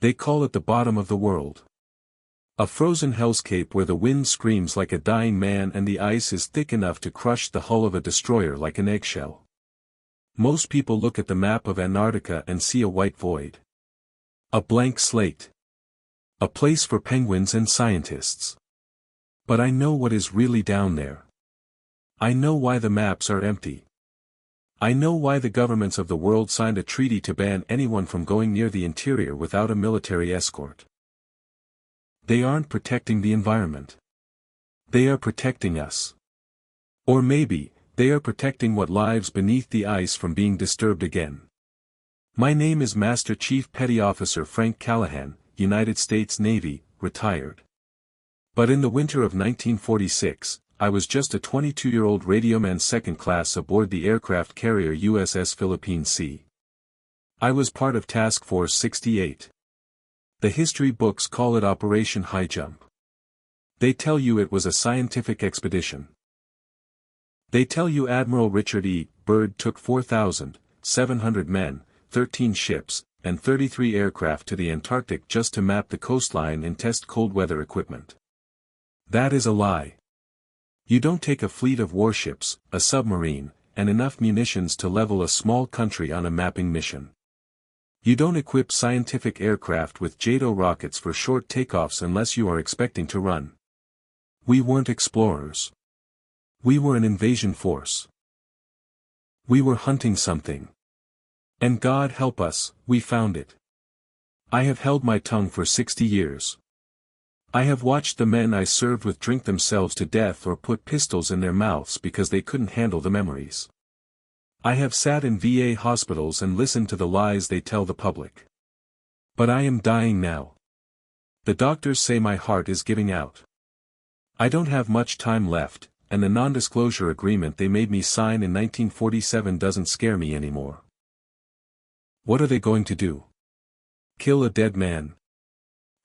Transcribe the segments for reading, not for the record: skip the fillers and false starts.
They call it the bottom of the world. A frozen hellscape where the wind screams like a dying man and the ice is thick enough to crush the hull of a destroyer like an eggshell. Most people look at the map of Antarctica and see a white void. A blank slate. A place for penguins and scientists. But I know what is really down there. I know why the maps are empty. I know why the governments of the world signed a treaty to ban anyone from going near the interior without a military escort. They aren't protecting the environment. They are protecting us. Or maybe, they are protecting what lives beneath the ice from being disturbed again. My name is Master Chief Petty Officer Frank Callahan, United States Navy, retired. But in the winter of 1946, I was just a 22-year-old radioman second class aboard the aircraft carrier USS Philippine Sea. I was part of Task Force 68. The history books call it Operation Highjump. They tell you it was a scientific expedition. They tell you Admiral Richard E. Byrd took 4,700 men, 13 ships, and 33 aircraft to the Antarctic just to map the coastline and test cold weather equipment. That is a lie. You don't take a fleet of warships, a submarine, and enough munitions to level a small country on a mapping mission. You don't equip scientific aircraft with JATO rockets for short takeoffs unless you are expecting to run. We weren't explorers. We were an invasion force. We were hunting something. And God help us, we found it. I have held my tongue for 60 years. I have watched the men I served with drink themselves to death or put pistols in their mouths because they couldn't handle the memories. I have sat in VA hospitals and listened to the lies they tell the public. But I am dying now. The doctors say my heart is giving out. I don't have much time left, and the non-disclosure agreement they made me sign in 1947 doesn't scare me anymore. What are they going to do? Kill a dead man?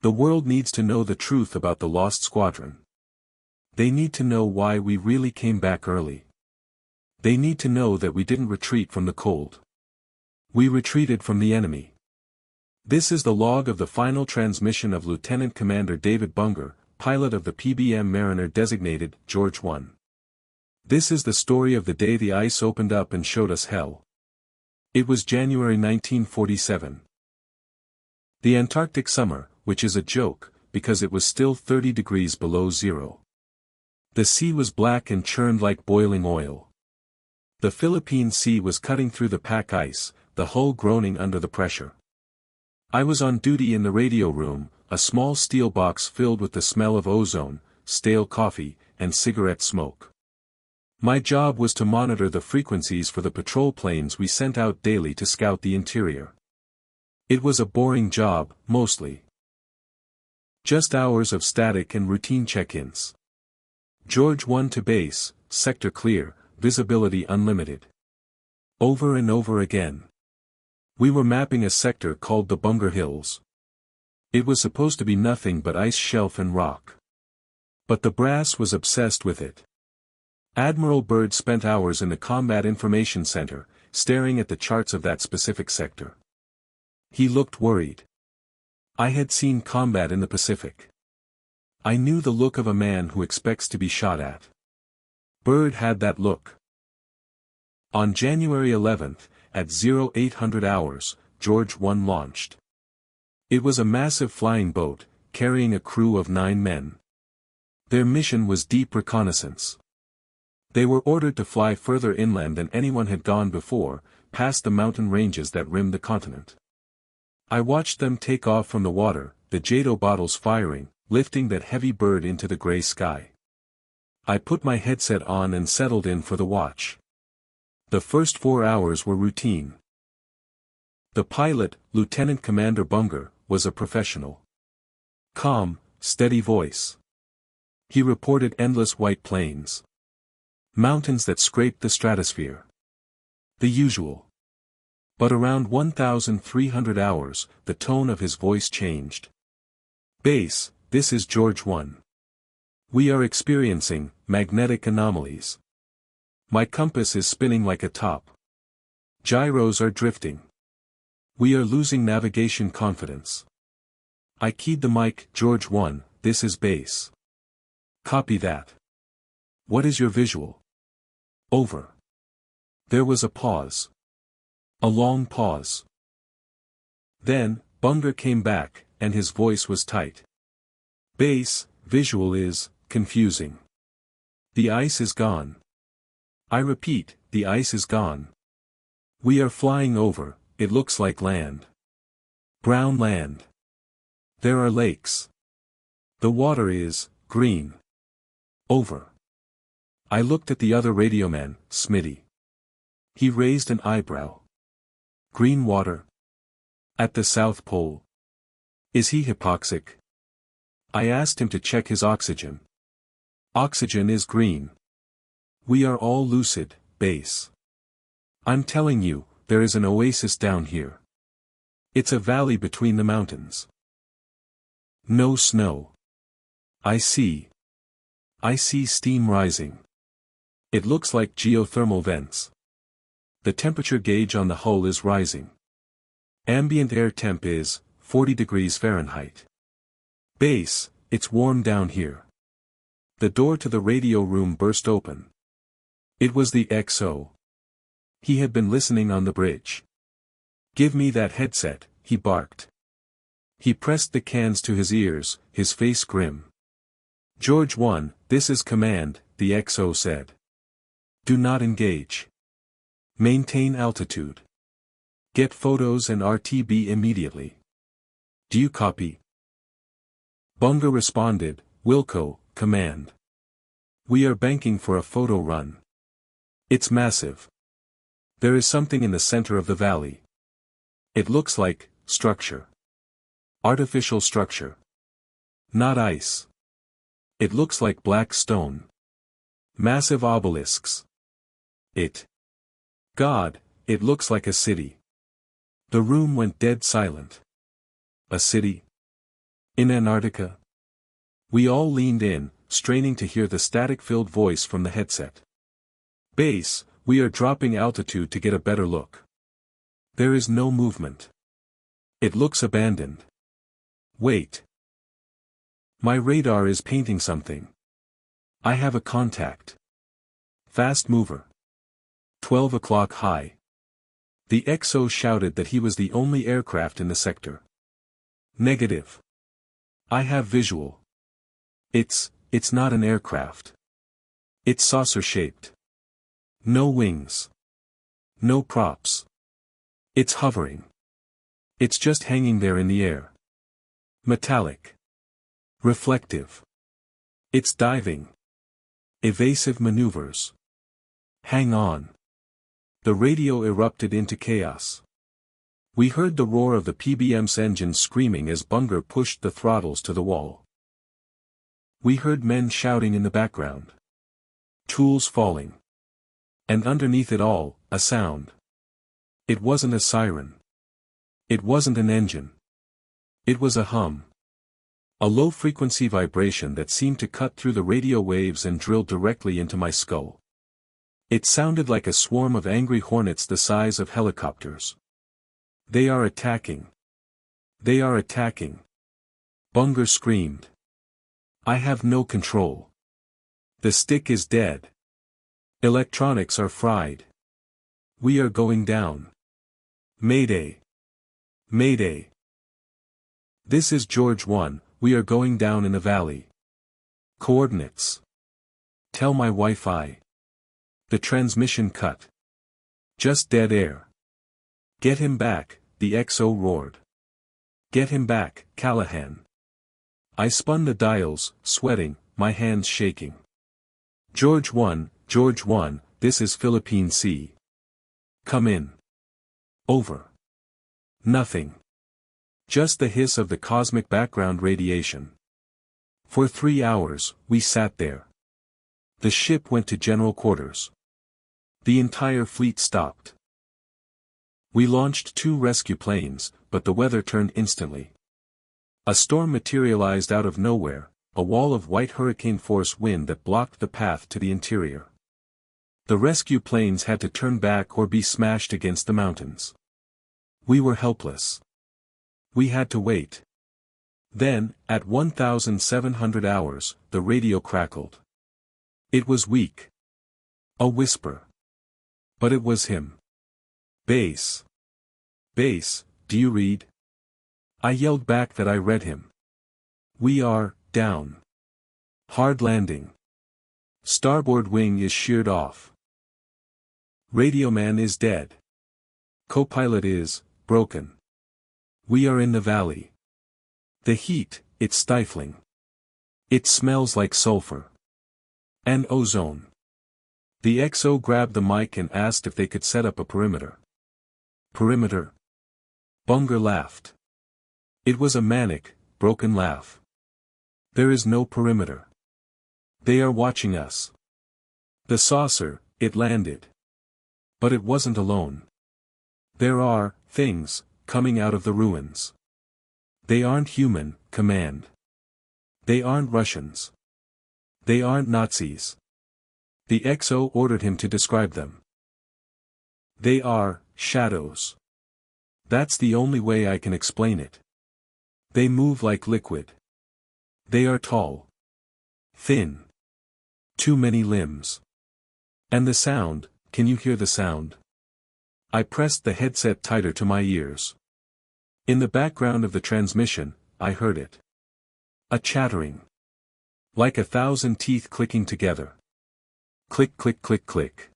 The world needs to know the truth about the lost squadron. They need to know why we really came back early. They need to know that we didn't retreat from the cold. We retreated from the enemy. This is the log of the final transmission of Lieutenant Commander David Bunger, pilot of the PBM Mariner designated George I. This is the story of the day the ice opened up and showed us hell. It was January 1947. The Antarctic summer, which is a joke, because it was still 30 degrees below zero. The sea was black and churned like boiling oil. The Philippine Sea was cutting through the pack ice, the hull groaning under the pressure. I was on duty in the radio room, a small steel box filled with the smell of ozone, stale coffee, and cigarette smoke. My job was to monitor the frequencies for the patrol planes we sent out daily to scout the interior. It was a boring job, mostly. Just hours of static and routine check-ins. George 1 to base, sector clear, visibility unlimited. Over and over again. We were mapping a sector called the Bunger Hills. It was supposed to be nothing but ice shelf and rock. But the brass was obsessed with it. Admiral Byrd spent hours in the Combat Information Center, staring at the charts of that specific sector. He looked worried. I had seen combat in the Pacific. I knew the look of a man who expects to be shot at. Byrd had that look. On January 11th, at 0800 hours, George I launched. It was a massive flying boat, carrying a crew of 9 men. Their mission was deep reconnaissance. They were ordered to fly further inland than anyone had gone before, past the mountain ranges that rimmed the continent. I watched them take off from the water, the JATO bottles firing, lifting that heavy bird into the gray sky. I put my headset on and settled in for the watch. The first 4 hours were routine. The pilot, Lieutenant Commander Bunger, was a professional. Calm, steady voice. He reported endless white plains. Mountains that scraped the stratosphere. The usual. But around 1,300 hours, the tone of his voice changed. Base, this is George I. We are experiencing magnetic anomalies. My compass is spinning like a top. Gyros are drifting. We are losing navigation confidence. I keyed the mic. George 1, this is base. Copy that. What is your visual? Over. There was a pause. A long pause. Then, Bunger came back, and his voice was tight. Base, visual is, confusing. The ice is gone. I repeat, the ice is gone. We are flying over, it looks like land. Brown land. There are lakes. The water is, green. Over. I looked at the other radioman, Smitty. He raised an eyebrow. Green water? At the South Pole? Is he hypoxic? I asked him to check his oxygen. Oxygen is green. We are all lucid, base. I'm telling you, there is an oasis down here. It's a valley between the mountains. No snow. I see. I see steam rising. It looks like geothermal vents. The temperature gauge on the hull is rising. Ambient air temp is 40 degrees Fahrenheit. Base, it's warm down here. The door to the radio room burst open. It was the XO. He had been listening on the bridge. Give me that headset, he barked. He pressed the cans to his ears, his face grim. George 1, this is command, the XO said. Do not engage. Maintain altitude. Get photos and RTB immediately. Do you copy? Bunger responded, Wilco, command. We are banking for a photo run. It's massive. There is something in the center of the valley. It looks like, structure. Artificial structure. Not ice. It looks like black stone. Massive obelisks. God, it looks like a city. The room went dead silent. A city? In Antarctica? We all leaned in, straining to hear the static-filled voice from the headset. Base, we are dropping altitude to get a better look. There is no movement. It looks abandoned. Wait. My radar is painting something. I have a contact. Fast mover. 12 o'clock high. The XO shouted that he was the only aircraft in the sector. Negative. I have visual. It's not an aircraft. It's saucer-shaped. No wings. No props. It's hovering. It's just hanging there in the air. Metallic. Reflective. It's diving. Evasive maneuvers. Hang on. The radio erupted into chaos. We heard the roar of the PBM's engine screaming as Bunger pushed the throttles to the wall. We heard men shouting in the background. Tools falling. And underneath it all, a sound. It wasn't a siren. It wasn't an engine. It was a hum. A low-frequency vibration that seemed to cut through the radio waves and drill directly into my skull. It sounded like a swarm of angry hornets the size of helicopters. They are attacking. They are attacking. Bunger screamed. I have no control. The stick is dead. Electronics are fried. We are going down. Mayday. Mayday. This is George 1, we are going down in the valley. Coordinates. Tell my Wi-Fi. The transmission cut. Just dead air. Get him back, the XO roared. Get him back, Callahan. I spun the dials, sweating, my hands shaking. George 1, this is Philippine Sea. Come in. Over. Nothing. Just the hiss of the cosmic background radiation. For 3 hours, we sat there. The ship went to general quarters. The entire fleet stopped. We launched 2 rescue planes, but the weather turned instantly. A storm materialized out of nowhere, a wall of white hurricane-force wind that blocked the path to the interior. The rescue planes had to turn back or be smashed against the mountains. We were helpless. We had to wait. Then, at 1700 hours, the radio crackled. It was weak. A whisper. But it was him. Base. Base, do you read? I yelled back that I read him. We are, down. Hard landing. Starboard wing is sheared off. Radioman is dead. Co-pilot is, broken. We are in the valley. The heat, it's stifling. It smells like sulfur. And ozone. The XO grabbed the mic and asked if they could set up a perimeter. Perimeter? Bunger laughed. It was a manic, broken laugh. There is no perimeter. They are watching us. The saucer, it landed. But it wasn't alone. There are, things, coming out of the ruins. They aren't human, Command. They aren't Russians. They aren't Nazis. The XO ordered him to describe them. They are, shadows. That's the only way I can explain it. They move like liquid. They are tall. Thin. Too many limbs. And the sound, can you hear the sound? I pressed the headset tighter to my ears. In the background of the transmission, I heard it. A chattering. Like 1,000 teeth clicking together. Click click click click.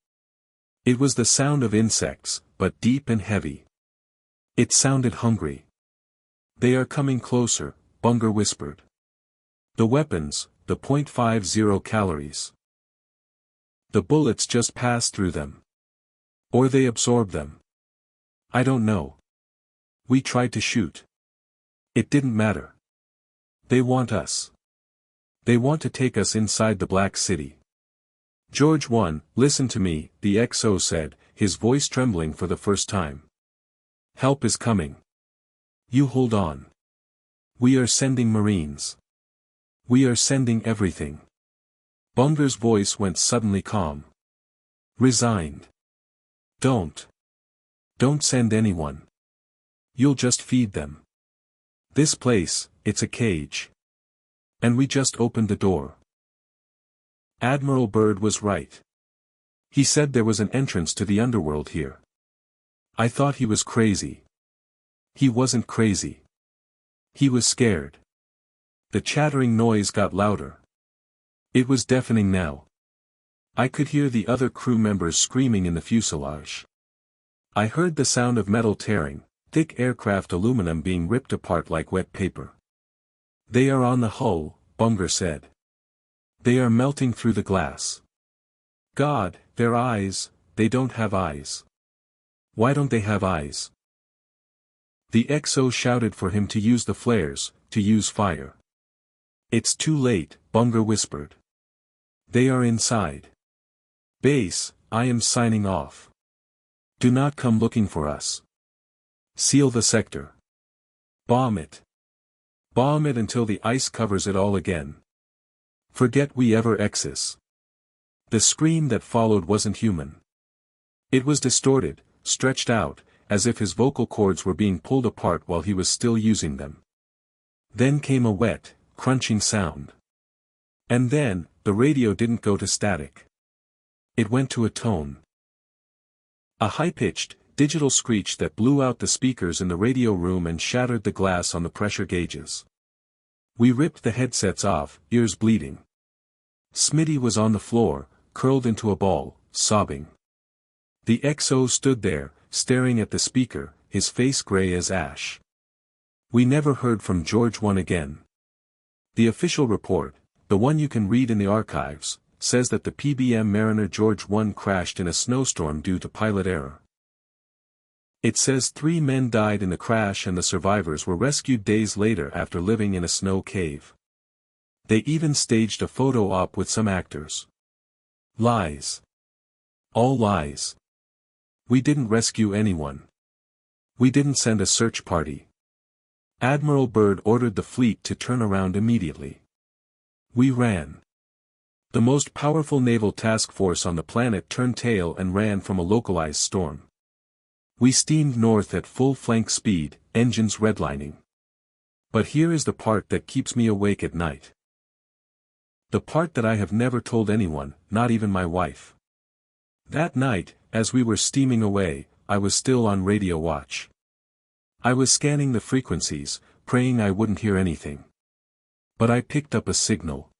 It was the sound of insects, but deep and heavy. It sounded hungry. They are coming closer, Bunger whispered. The weapons, the .50 calories. The bullets just passed through them. Or they absorbed them. I don't know. We tried to shoot. It didn't matter. They want us. They want to take us inside the Black City. George I, listen to me, the XO said, his voice trembling for the first time. Help is coming. You hold on. We are sending Marines. We are sending everything. Bunger's voice went suddenly calm. Resigned. Don't send anyone. You'll just feed them. This place, it's a cage. And we just opened the door. Admiral Byrd was right. He said there was an entrance to the underworld here. I thought he was crazy. He wasn't crazy. He was scared. The chattering noise got louder. It was deafening now. I could hear the other crew members screaming in the fuselage. I heard the sound of metal tearing, thick aircraft aluminum being ripped apart like wet paper. They are on the hull, Bunger said. They are melting through the glass. God, their eyes, they don't have eyes. Why don't they have eyes? The XO shouted for him to use the flares, to use fire. It's too late, Bunger whispered. They are inside. Base, I am signing off. Do not come looking for us. Seal the sector. Bomb it. Bomb it until the ice covers it all again. Forget we ever exist. The scream that followed wasn't human. It was distorted, stretched out, as if his vocal cords were being pulled apart while he was still using them. Then came a wet, crunching sound. And then, the radio didn't go to static. It went to a tone. A high-pitched, digital screech that blew out the speakers in the radio room and shattered the glass on the pressure gauges. We ripped the headsets off, ears bleeding. Smitty was on the floor, curled into a ball, sobbing. The XO stood there, staring at the speaker, his face gray as ash. We never heard from George I again. The official report, the one you can read in the archives, says that the PBM Mariner George I crashed in a snowstorm due to pilot error. It says 3 men died in the crash and the survivors were rescued days later after living in a snow cave. They even staged a photo op with some actors. Lies. All lies. We didn't rescue anyone. We didn't send a search party. Admiral Byrd ordered the fleet to turn around immediately. We ran. The most powerful naval task force on the planet turned tail and ran from a localized storm. We steamed north at full flank speed, engines redlining. But here is the part that keeps me awake at night. The part that I have never told anyone, not even my wife. That night, as we were steaming away, I was still on radio watch. I was scanning the frequencies, praying I wouldn't hear anything. But I picked up a signal.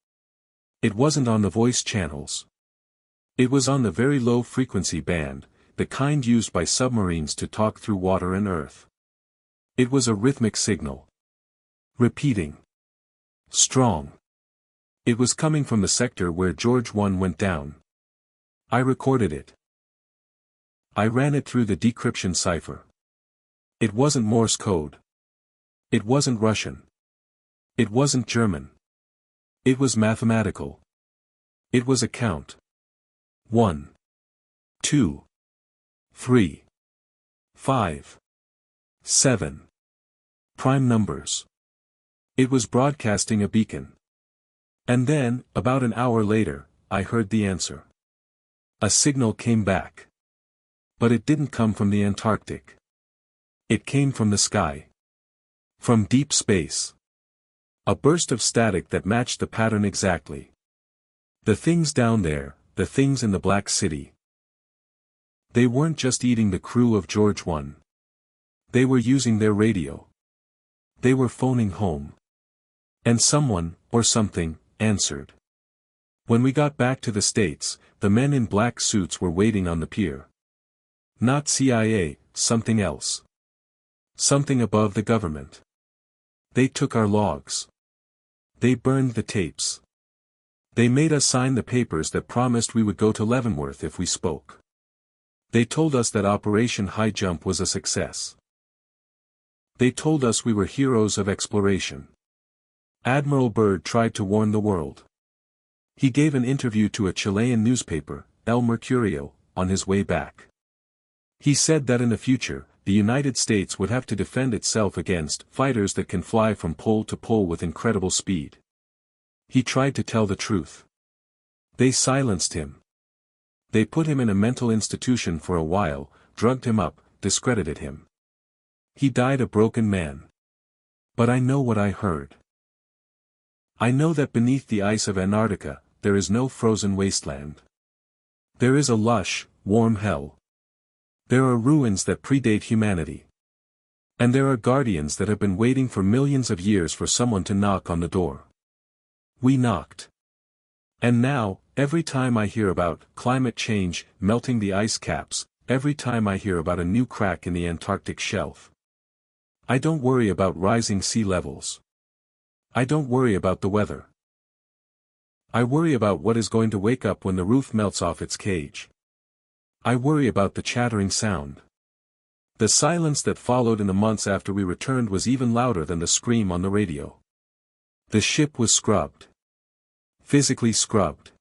It wasn't on the voice channels. It was on the very low frequency band, the kind used by submarines to talk through water and earth. It was a rhythmic signal. Repeating. Strong. It was coming from the sector where George 1 went down. I recorded it. I ran it through the decryption cipher. It wasn't Morse code. It wasn't Russian. It wasn't German. It was mathematical. It was a count. 1, 2, 3, 5, 7. Prime numbers. It was broadcasting a beacon. And then, about an hour later, I heard the answer. A signal came back. But it didn't come from the Antarctic. It came from the sky. From deep space. A burst of static that matched the pattern exactly. The things down there, the things in the Black City. They weren't just eating the crew of George 1. They were using their radio. They were phoning home. And someone, or something, answered. When we got back to the States, the men in black suits were waiting on the pier. Not CIA, something else. Something above the government. They took our logs. They burned the tapes. They made us sign the papers that promised we would go to Leavenworth if we spoke. They told us that Operation Highjump was a success. They told us we were heroes of exploration. Admiral Byrd tried to warn the world. He gave an interview to a Chilean newspaper, El Mercurio, on his way back. He said that in the future, the United States would have to defend itself against fighters that can fly from pole to pole with incredible speed. He tried to tell the truth. They silenced him. They put him in a mental institution for a while, drugged him up, discredited him. He died a broken man. But I know what I heard. I know that beneath the ice of Antarctica, there is no frozen wasteland. There is a lush, warm hell. There are ruins that predate humanity. And there are guardians that have been waiting for millions of years for someone to knock on the door. We knocked. And now, every time I hear about climate change, melting the ice caps, every time I hear about a new crack in the Antarctic shelf, I don't worry about rising sea levels. I don't worry about the weather. I worry about what is going to wake up when the roof melts off its cage. I worry about the chattering sound. The silence that followed in the months after we returned was even louder than the scream on the radio. The ship was scrubbed. Physically scrubbed.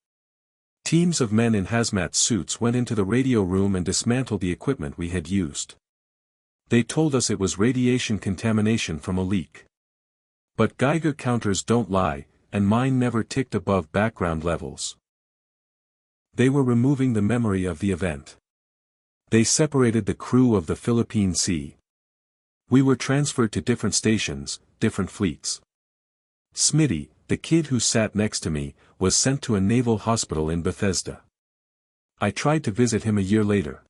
Teams of men in hazmat suits went into the radio room and dismantled the equipment we had used. They told us it was radiation contamination from a leak. But Geiger counters don't lie, and mine never ticked above background levels. They were removing the memory of the event. They separated the crew of the Philippine Sea. We were transferred to different stations, different fleets. Smitty, the kid who sat next to me, was sent to a naval hospital in Bethesda. I tried to visit him a year later.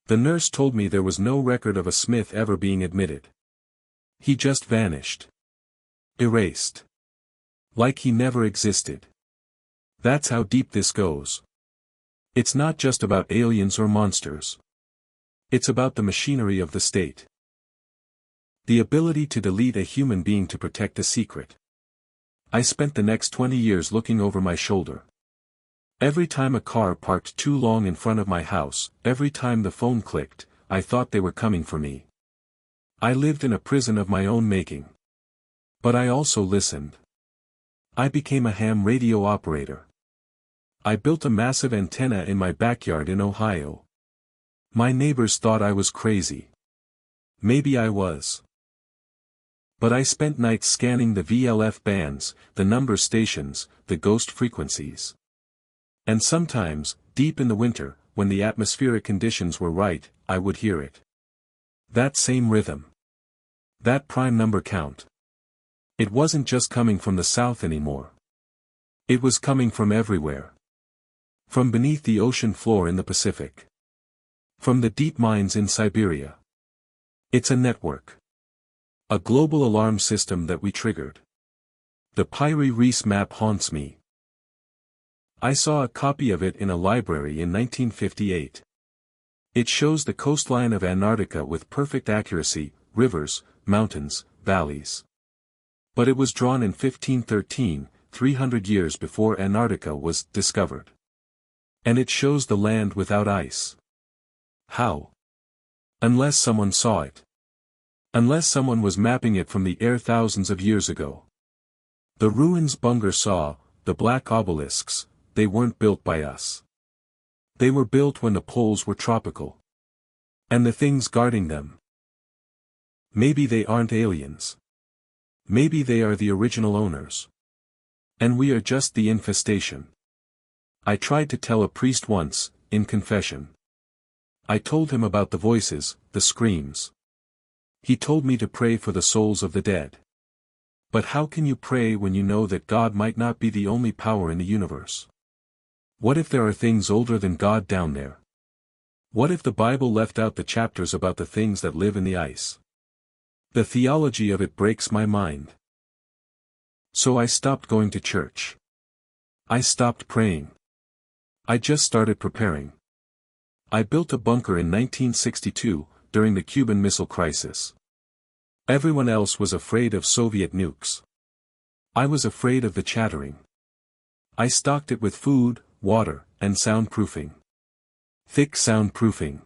The nurse told me there was no record of a Smith ever being admitted. He just vanished. Erased. Like he never existed. That's how deep this goes. It's not just about aliens or monsters. It's about the machinery of the state. The ability to delete a human being to protect a secret. I spent the next 20 years looking over my shoulder. Every time a car parked too long in front of my house, every time the phone clicked, I thought they were coming for me. I lived in a prison of my own making. But I also listened. I became a ham radio operator. I built a massive antenna in my backyard in Ohio. My neighbors thought I was crazy. Maybe I was. But I spent nights scanning the VLF bands, the number stations, the ghost frequencies. And sometimes, deep in the winter, when the atmospheric conditions were right, I would hear it. That same rhythm. That prime number count. It wasn't just coming from the south anymore. It was coming from everywhere. From beneath the ocean floor in the Pacific. From the deep mines in Siberia. It's a network. A global alarm system that we triggered. The Piri-Reis map haunts me. I saw a copy of it in a library in 1958. It shows the coastline of Antarctica with perfect accuracy, rivers, mountains, valleys. But it was drawn in 1513, 300 years before Antarctica was discovered. And it shows the land without ice. How? Unless someone saw it. Unless someone was mapping it from the air thousands of years ago. The ruins Bunger saw, the black obelisks, they weren't built by us. They were built when the poles were tropical. And the things guarding them. Maybe they aren't aliens. Maybe they are the original owners. And we are just the infestation. I tried to tell a priest once, in confession. I told him about the voices, the screams. He told me to pray for the souls of the dead. But how can you pray when you know that God might not be the only power in the universe? What if there are things older than God down there? What if the Bible left out the chapters about the things that live in the ice? The theology of it breaks my mind. So I stopped going to church. I stopped praying. I just started preparing. I built a bunker in 1962, during the Cuban Missile Crisis. Everyone else was afraid of Soviet nukes. I was afraid of the chattering. I stocked it with food, water, and soundproofing. Thick soundproofing.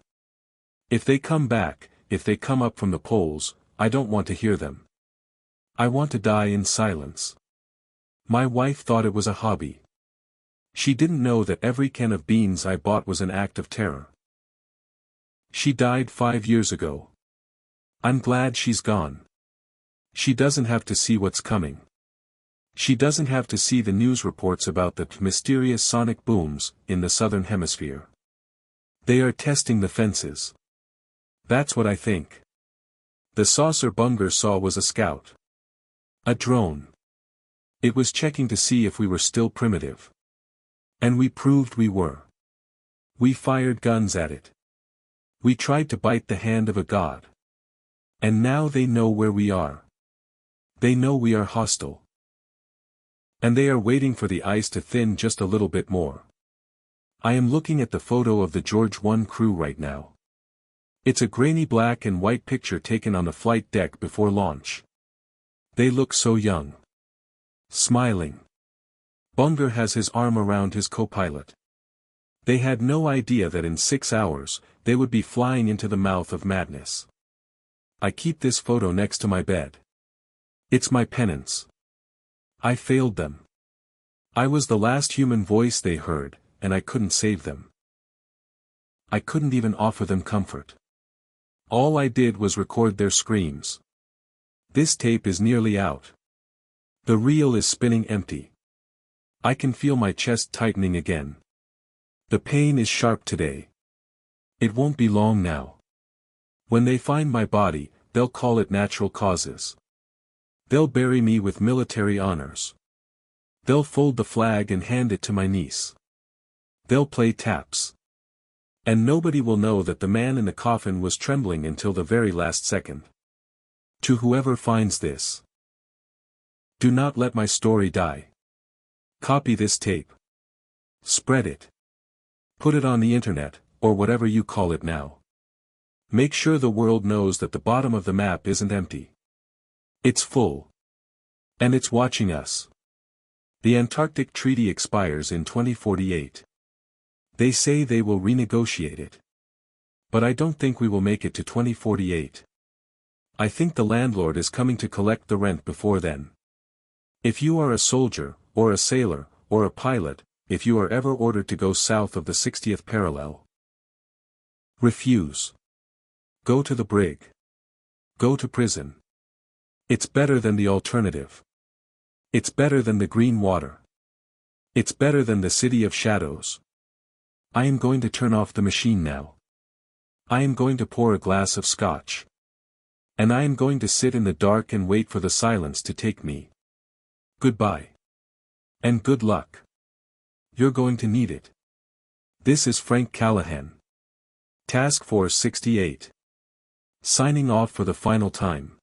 If they come back, if they come up from the poles, I don't want to hear them. I want to die in silence. My wife thought it was a hobby. She didn't know that every can of beans I bought was an act of terror. She died 5 years ago. I'm glad she's gone. She doesn't have to see what's coming. She doesn't have to see the news reports about the mysterious sonic booms in the southern hemisphere. They are testing the fences. That's what I think. The saucer Bunger saw was a scout. A drone. It was checking to see if we were still primitive. And we proved we were. We fired guns at it. We tried to bite the hand of a god. And now they know where we are. They know we are hostile. And they are waiting for the ice to thin just a little bit more. I am looking at the photo of the George I crew right now. It's a grainy black and white picture taken on the flight deck before launch. They look so young. Smiling. Bunger has his arm around his co-pilot. They had no idea that in 6 hours, they would be flying into the mouth of madness. I keep this photo next to my bed. It's my penance. I failed them. I was the last human voice they heard, and I couldn't save them. I couldn't even offer them comfort. All I did was record their screams. This tape is nearly out. The reel is spinning empty. I can feel my chest tightening again. The pain is sharp today. It won't be long now. When they find my body, they'll call it natural causes. They'll bury me with military honors. They'll fold the flag and hand it to my niece. They'll play taps. And nobody will know that the man in the coffin was trembling until the very last second. To whoever finds this. Do not let my story die. Copy this tape. Spread it. Put it on the internet, or whatever you call it now. Make sure the world knows that the bottom of the map isn't empty. It's full. And it's watching us. The Antarctic Treaty expires in 2048. They say they will renegotiate it. But I don't think we will make it to 2048. I think the landlord is coming to collect the rent before then. If you are a soldier, or a sailor, or a pilot, if you are ever ordered to go south of the 60th parallel, refuse. Go to the brig. Go to prison. It's better than the alternative. It's better than the green water. It's better than the city of shadows. I am going to turn off the machine now. I am going to pour a glass of scotch. And I am going to sit in the dark and wait for the silence to take me. Goodbye. And good luck. You're going to need it. This is Frank Callahan. Task Force 68. Signing off for the final time.